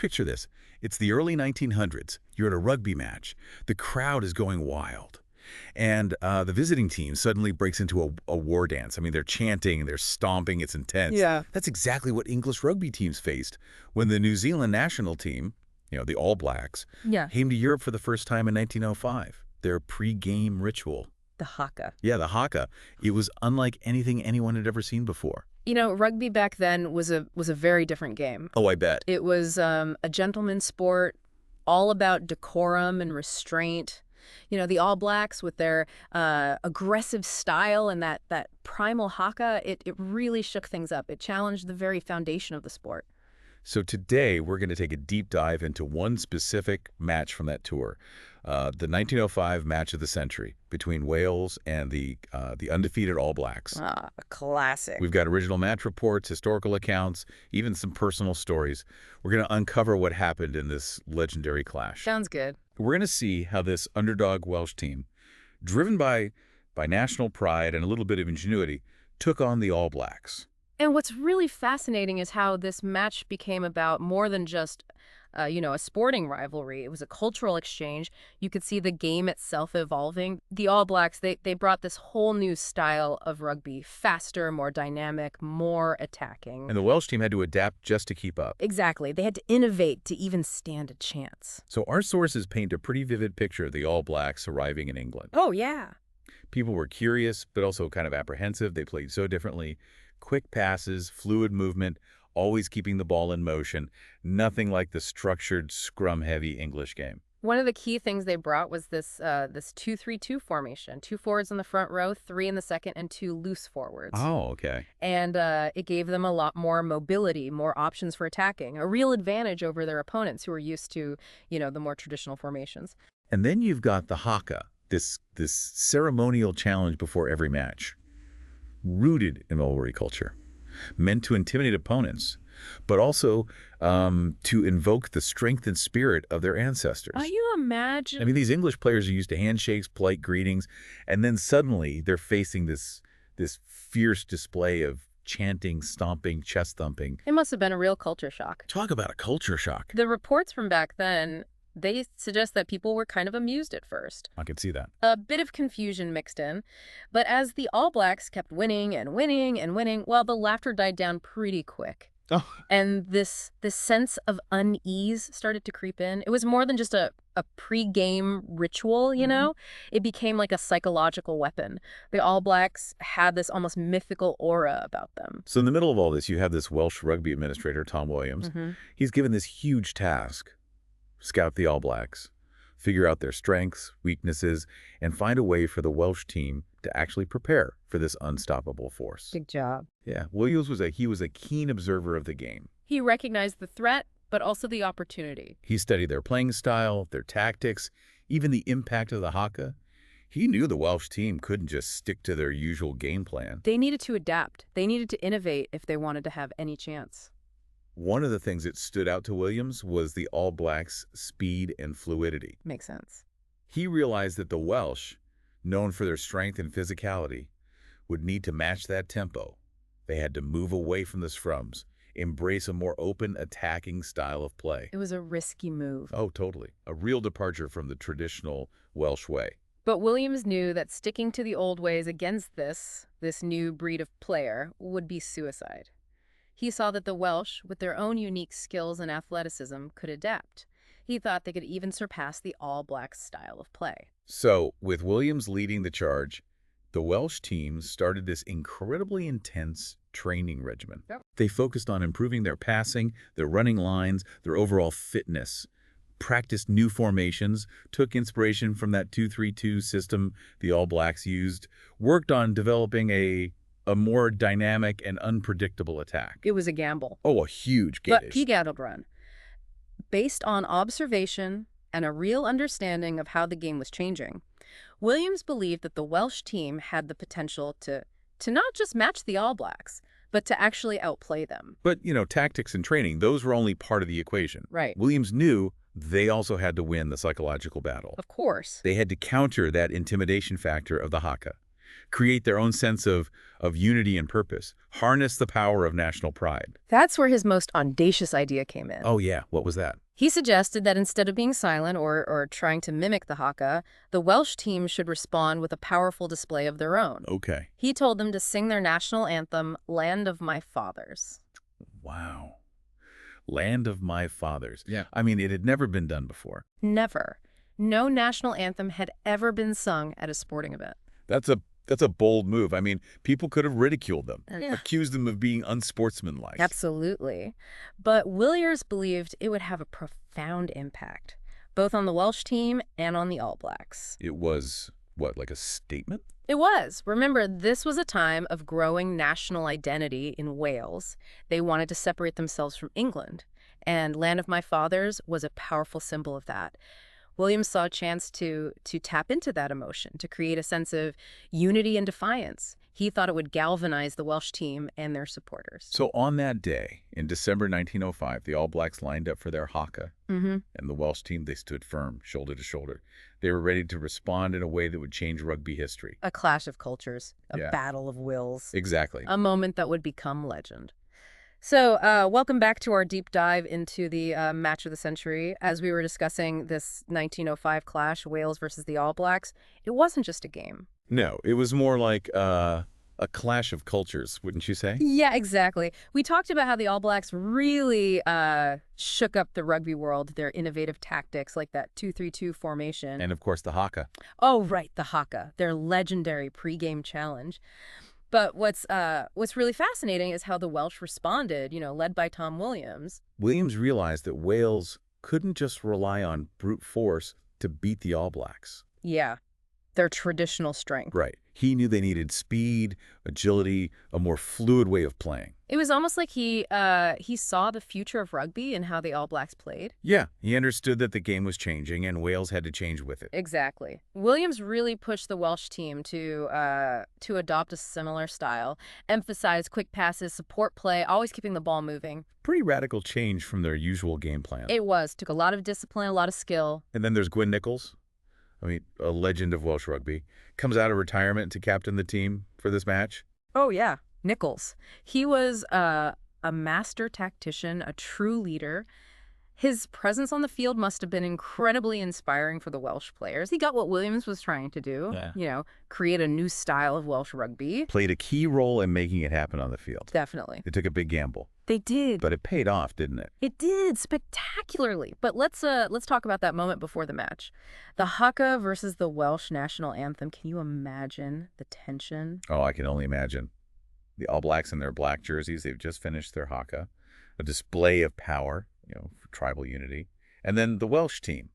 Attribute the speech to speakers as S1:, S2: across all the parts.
S1: picture this. It's the early 1900s. You're at a rugby match. The crowd is going wild. And the visiting team suddenly breaks into a war dance. I mean, they're chanting, they're stomping, it's intense.
S2: Yeah.
S1: That's exactly what English rugby teams faced when the New Zealand national team, the All Blacks,
S2: Yeah.
S1: came to Europe for the first time in 1905. Their pre-game ritual.
S2: The haka.
S1: Yeah, the haka. It was unlike anything anyone had ever seen before.
S2: Rugby back then was a very different game.
S1: Oh, I bet.
S2: It was a gentleman's sport, all about decorum and restraint. The All Blacks with their aggressive style and that primal haka, it really shook things up. It challenged the very foundation of the sport.
S1: So today, we're going to take a deep dive into one specific match from that tour, the 1905 match of the century between Wales and the undefeated All Blacks.
S2: Ah, a classic.
S1: We've got original match reports, historical accounts, even some personal stories. We're going to uncover what happened in this legendary clash.
S2: Sounds good.
S1: We're going to see how this underdog Welsh team, driven by national pride and a little bit of ingenuity, took on the All Blacks.
S2: And what's really fascinating is how this match became about more than just, a sporting rivalry. It was a cultural exchange. You could see the game itself evolving. The All Blacks, they brought this whole new style of rugby, faster, more dynamic, more attacking.
S1: And the Welsh team had to adapt just to keep up.
S2: Exactly. They had to innovate to even stand a chance.
S1: So our sources paint a pretty vivid picture of the All Blacks arriving in England.
S2: Oh, yeah.
S1: People were curious, but also kind of apprehensive. They played so differently. Quick passes, fluid movement, always keeping the ball in motion. Nothing like the structured, scrum-heavy English game.
S2: One of the key things they brought was this 2-3-2 formation. 2 forwards in the front row, 3 in the second, and 2 loose forwards.
S1: Oh, okay.
S2: And it gave them a lot more mobility, more options for attacking, a real advantage over their opponents who were used to, the more traditional formations.
S1: And then you've got the haka, this ceremonial challenge before every match, rooted in Maori culture, meant to intimidate opponents, but also to invoke the strength and spirit of their ancestors.
S2: You imagine?
S1: I mean, these English players are used to handshakes, polite greetings, and then suddenly they're facing this fierce display of chanting, stomping, chest thumping.
S2: It must have been a real culture shock.
S1: Talk about a culture shock.
S2: The reports from back then, they suggest that people were kind of amused at first.
S1: I can see that.
S2: A bit of confusion mixed in. But as the All Blacks kept winning and winning and winning, well, the laughter died down pretty quick.
S1: Oh.
S2: And this sense of unease started to creep in. It was more than just a pre-game ritual, It became like a psychological weapon. The All Blacks had this almost mythical aura about them.
S1: So in the middle of all this, you have this Welsh rugby administrator, Tom Williams. He's given this huge task. Scout the All Blacks, figure out their strengths, weaknesses, and find a way for the Welsh team to actually prepare for this unstoppable force.
S2: Big job.
S1: Yeah, Williams was a keen observer of the game.
S2: He recognized the threat, but also the opportunity.
S1: He studied their playing style, their tactics, even the impact of the haka. He knew the Welsh team couldn't just stick to their usual game plan.
S2: They needed to adapt. They needed to innovate if they wanted to have any chance.
S1: One of the things that stood out to Williams was the All Blacks' speed and fluidity.
S2: Makes sense.
S1: He realized that the Welsh, known for their strength and physicality, would need to match that tempo. They had to move away from the scrums, embrace a more open, attacking style of play.
S2: It was a risky move.
S1: Oh, totally. A real departure from the traditional Welsh way.
S2: But Williams knew that sticking to the old ways against this new breed of player would be suicide. He saw that the Welsh, with their own unique skills and athleticism, could adapt. He thought they could even surpass the All Blacks style of play.
S1: So, with Williams leading the charge, the Welsh team started this incredibly intense training regimen.
S2: Yep.
S1: They focused on improving their passing, their running lines, their overall fitness, practiced new formations, took inspiration from that 2-3-2 system the All Blacks used, worked on developing a more dynamic and unpredictable attack.
S2: It was a gamble.
S1: Oh, a huge gamble.
S2: But he gambled run. Based on observation and a real understanding of how the game was changing, Williams believed that the Welsh team had the potential to not just match the All Blacks, but to actually outplay them.
S1: But, tactics and training, those were only part of the equation.
S2: Right.
S1: Williams knew they also had to win the psychological battle.
S2: Of course.
S1: They had to counter that intimidation factor of the haka, create their own sense of unity and purpose, harness the power of national pride.
S2: That's where his most audacious idea came in.
S1: Oh yeah, what was that?
S2: He suggested that instead of being silent or trying to mimic the Haka, the Welsh team should respond with a powerful display of their own.
S1: Okay.
S2: He told them to sing their national anthem, Land of My Fathers.
S1: Wow. Land of my fathers.
S3: Yeah.
S1: I mean, it had never been done before.
S2: Never. No national anthem had ever been sung at a sporting event.
S1: That's a bold move. I mean, people could have ridiculed them,
S2: Yeah.
S1: accused them of being unsportsmanlike.
S2: Absolutely. But Williams believed it would have a profound impact, both on the Welsh team and on the All Blacks.
S1: It was, what, like a statement?
S2: It was. Remember, this was a time of growing national identity in Wales. They wanted to separate themselves from England, and Land of My Fathers was a powerful symbol of that. Williams saw a chance to tap into that emotion, to create a sense of unity and defiance. He thought it would galvanize the Welsh team and their supporters.
S1: So on that day, in December 1905, the All Blacks lined up for their haka,
S2: Mm-hmm.
S1: and the Welsh team, they stood firm, shoulder to shoulder. They were ready to respond in a way that would change rugby history.
S2: A clash of cultures, a
S1: Yeah.
S2: battle of wills,
S1: Exactly.
S2: a moment that would become legend. So welcome back to our deep dive into the match of the century. As we were discussing this 1905 clash, Wales versus the All Blacks, it wasn't just a game.
S1: No, it was more like a clash of cultures, wouldn't you say?
S2: Yeah, exactly. We talked about how the All Blacks really shook up the rugby world, their innovative tactics like that 2-3-2 formation.
S1: And of course the haka.
S2: Oh, right, the haka, their legendary pregame challenge. But what's really fascinating is how the Welsh responded, led by Tom Williams.
S1: Williams realized that Wales couldn't just rely on brute force to beat the All Blacks.
S2: Yeah, their traditional strength.
S1: Right. He knew they needed speed, agility, a more fluid way of playing.
S2: It was almost like he saw the future of rugby and how the All Blacks played.
S1: Yeah, he understood that the game was changing and Wales had to change with it.
S2: Exactly. Williams really pushed the Welsh team to adopt a similar style, emphasize quick passes, support play, always keeping the ball moving.
S1: Pretty radical change from their usual game plan.
S2: It took a lot of discipline, a lot of skill.
S1: And then there's Gwyn Nichols. I mean, a legend of Welsh rugby. Comes out of retirement to captain the team for this match.
S2: Oh, yeah. Nichols. He was a master tactician, a true leader. His presence on the field must have been incredibly inspiring for the Welsh players. He got what Williams was trying to do, create a new style of Welsh rugby.
S1: Played a key role in making it happen on the field.
S2: Definitely.
S1: They took a big gamble.
S2: They did.
S1: But it paid off, didn't it?
S2: It did, spectacularly. But let's talk about that moment before the match. The haka versus the Welsh national anthem. Can you imagine the tension?
S1: Oh, I can only imagine. The All Blacks in their black jerseys, they've just finished their haka. A display of power, for tribal unity. And then the Welsh team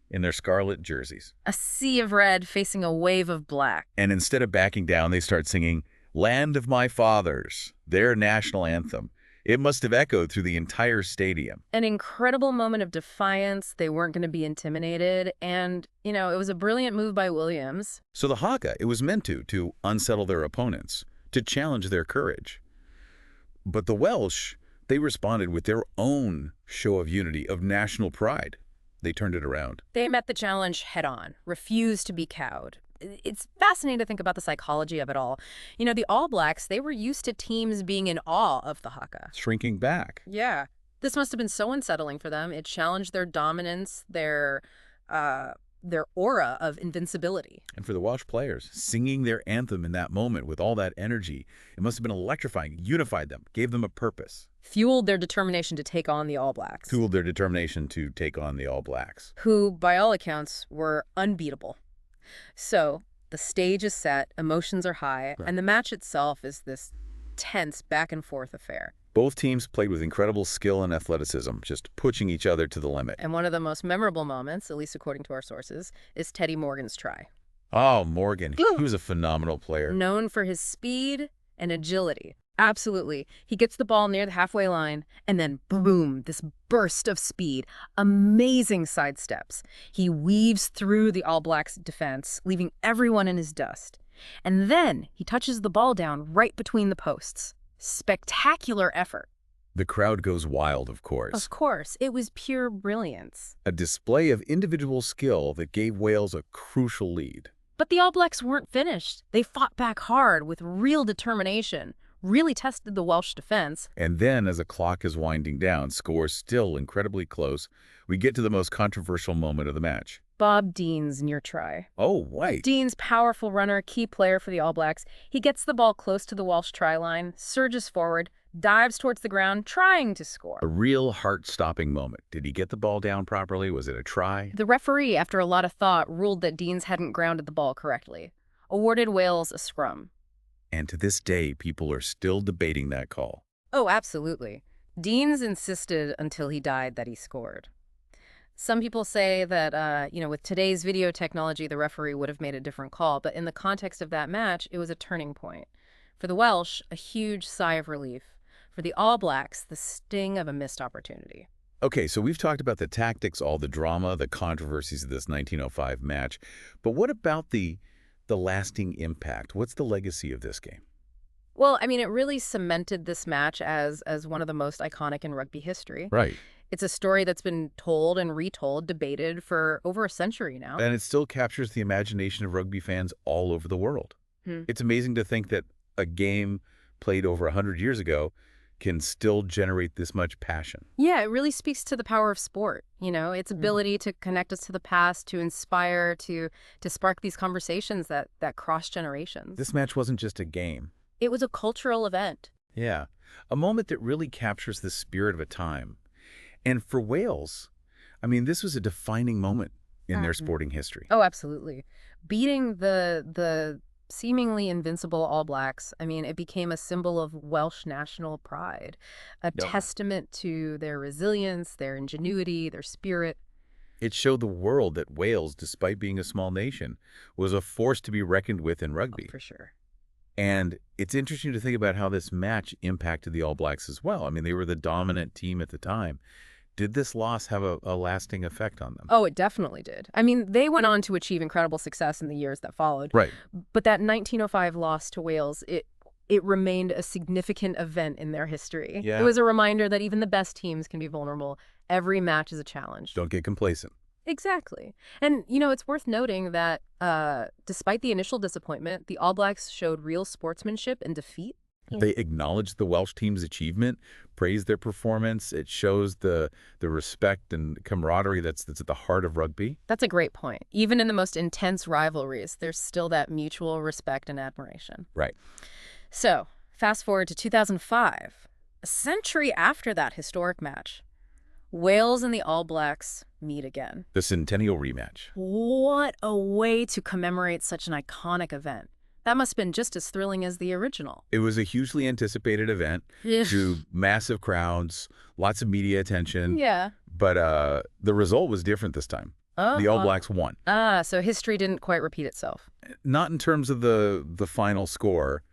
S1: in their scarlet jerseys.
S2: A sea of red facing a wave of black.
S1: And instead of backing down, they start singing Land of My Fathers, their national anthem. It must have echoed through the entire stadium.
S2: An incredible moment of defiance. They weren't going to be intimidated. And, it was a brilliant move by Williams.
S1: So the haka, it was meant to unsettle their opponents, to challenge their courage. But the Welsh, they responded with their own show of unity, of national pride. They turned it around.
S2: They met the challenge head on, refused to be cowed. It's fascinating to think about the psychology of it all. The All Blacks, they were used to teams being in awe of the haka.
S1: Shrinking back.
S2: Yeah. This must have been so unsettling for them. It challenged their dominance, their aura of invincibility.
S1: And for the Welsh players, singing their anthem in that moment with all that energy, it must have been electrifying, unified them, gave them a purpose.
S2: Fueled their determination to take on the All Blacks.
S1: Fueled their determination to take on the All Blacks.
S2: Who, by all accounts, were unbeatable. So, the stage is set, emotions are high,
S1: Right.
S2: and the match itself is this tense back-and-forth affair.
S1: Both teams played with incredible skill and athleticism, just pushing each other to the limit.
S2: And one of the most memorable moments, at least according to our sources, is Teddy Morgan's try.
S1: Oh, Morgan. He was a phenomenal player.
S2: Known for his speed and agility. Absolutely. He gets the ball near the halfway line, and then boom, this burst of speed. Amazing sidesteps. He weaves through the All Blacks' defense, leaving everyone in his dust. And then he touches the ball down right between the posts. Spectacular effort.
S1: The crowd goes wild, of course.
S2: Of course, it was pure brilliance.
S1: A display of individual skill that gave Wales a crucial lead.
S2: But the All Blacks weren't finished. They fought back hard with real determination, really tested the Welsh defense.
S1: And then, as the clock is winding down, scores still incredibly close, we get to the most controversial moment of the match.
S2: Bob Dean's near try.
S1: Oh, right.
S2: Dean's powerful runner, key player for the All Blacks. He gets the ball close to the Welsh try line, surges forward, dives towards the ground, trying to score.
S1: A real heart-stopping moment. Did he get the ball down properly? Was it a try?
S2: The referee, after a lot of thought, ruled that Deans hadn't grounded the ball correctly, awarded Wales a scrum.
S1: And to this day, people are still debating that call.
S2: Oh, absolutely. Deans insisted until he died that he scored. Some people say that, with today's video technology, the referee would have made a different call, but in the context of that match, it was a turning point. For the Welsh, a huge sigh of relief. For the All Blacks, the sting of a missed opportunity.
S1: Okay, so we've talked about the tactics, all the drama, the controversies of this 1905 match, but what about the lasting impact? What's the legacy of this game?
S2: Well, I mean, it really cemented this match as one of the most iconic in rugby history.
S1: Right.
S2: It's a story that's been told and retold, debated for over a century now.
S1: And it still captures the imagination of rugby fans all over the world. It's amazing to think that a game played over 100 years ago can still generate this much passion.
S2: Yeah, it really speaks to the power of sport, its ability to connect us to the past, to inspire, to spark these conversations that cross generations.
S1: This match wasn't just a game.
S2: It was a cultural event.
S1: Yeah, a moment that really captures the spirit of a time. And for Wales, I mean, this was a defining moment in their sporting history.
S2: Oh, absolutely. Beating the seemingly invincible All Blacks, I mean, it became a symbol of Welsh national pride, a testament to their resilience, their ingenuity, their spirit.
S1: It showed the world that Wales, despite being a small nation, was a force to be reckoned with in rugby.
S2: Oh, for sure.
S1: And it's interesting to think about how this match impacted the All Blacks as well. I mean, they were the dominant team at the time. Did this loss have a lasting effect on them?
S2: Oh, it definitely did. I mean, they went on to achieve incredible success in the years that followed.
S1: Right.
S2: But that 1905 loss to Wales, it remained a significant event in their history.
S1: Yeah.
S2: It was a reminder that even the best teams can be vulnerable. Every match is a challenge.
S1: Don't get complacent.
S2: Exactly. And, it's worth noting that despite the initial disappointment, the All Blacks showed real sportsmanship in defeat.
S1: They acknowledged the Welsh team's achievement, praised their performance. It shows the respect and camaraderie that's at the heart of rugby.
S2: That's a great point. Even in the most intense rivalries, there's still that mutual respect and admiration.
S1: Right.
S2: So, fast forward to 2005, a century after that historic match, Wales and the All Blacks meet again.
S1: The Centennial rematch.
S2: What a way to commemorate such an iconic event. That must have been just as thrilling as the original.
S1: It was a hugely anticipated event, drew massive crowds, lots of media attention.
S2: Yeah.
S1: But the result was different this time. The All Blacks won.
S2: So history didn't quite repeat itself.
S1: Not in terms of the final score,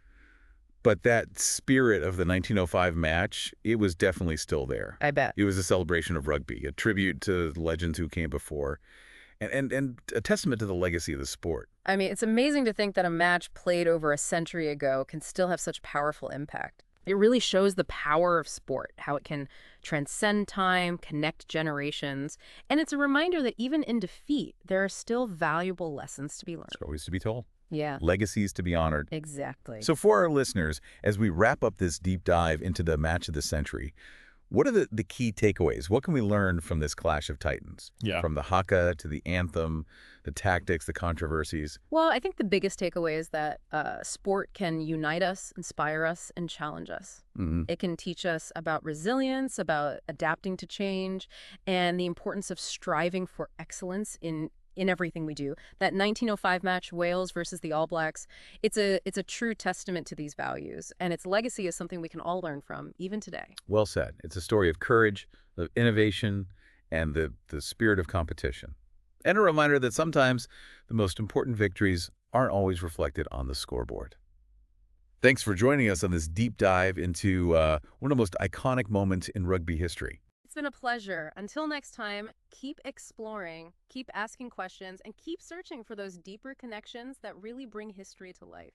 S1: but that spirit of the 1905 match, it was definitely still there.
S2: I bet.
S1: It was a celebration of rugby, a tribute to the legends who came before, and a testament to the legacy of the sport.
S2: I mean, it's amazing to think that a match played over a century ago can still have such powerful impact. It really shows the power of sport, how it can transcend time, connect generations, and it's a reminder that even in defeat, there are still valuable lessons to be learned.
S1: Stories to be told.
S2: Yeah.
S1: Legacies to be honored.
S2: Exactly.
S1: So for our listeners, as we wrap up this deep dive into the match of the century, what are the key takeaways? What can we learn from this clash of titans?
S3: Yeah.
S1: From the haka to the anthem, the tactics, the controversies.
S2: Well, I think the biggest takeaway is that sport can unite us, inspire us, and challenge us. It can teach us about resilience, about adapting to change, and the importance of striving for excellence in everything we do. That 1905 match, Wales versus the All Blacks, it's a true testament to these values, and its legacy is something we can all learn from, even today.
S1: Well said. It's a story of courage, of innovation, and the spirit of competition. And a reminder that sometimes the most important victories aren't always reflected on the scoreboard. Thanks for joining us on this deep dive into one of the most iconic moments in rugby history.
S2: It's been a pleasure. Until next time, keep exploring, keep asking questions, and keep searching for those deeper connections that really bring history to life.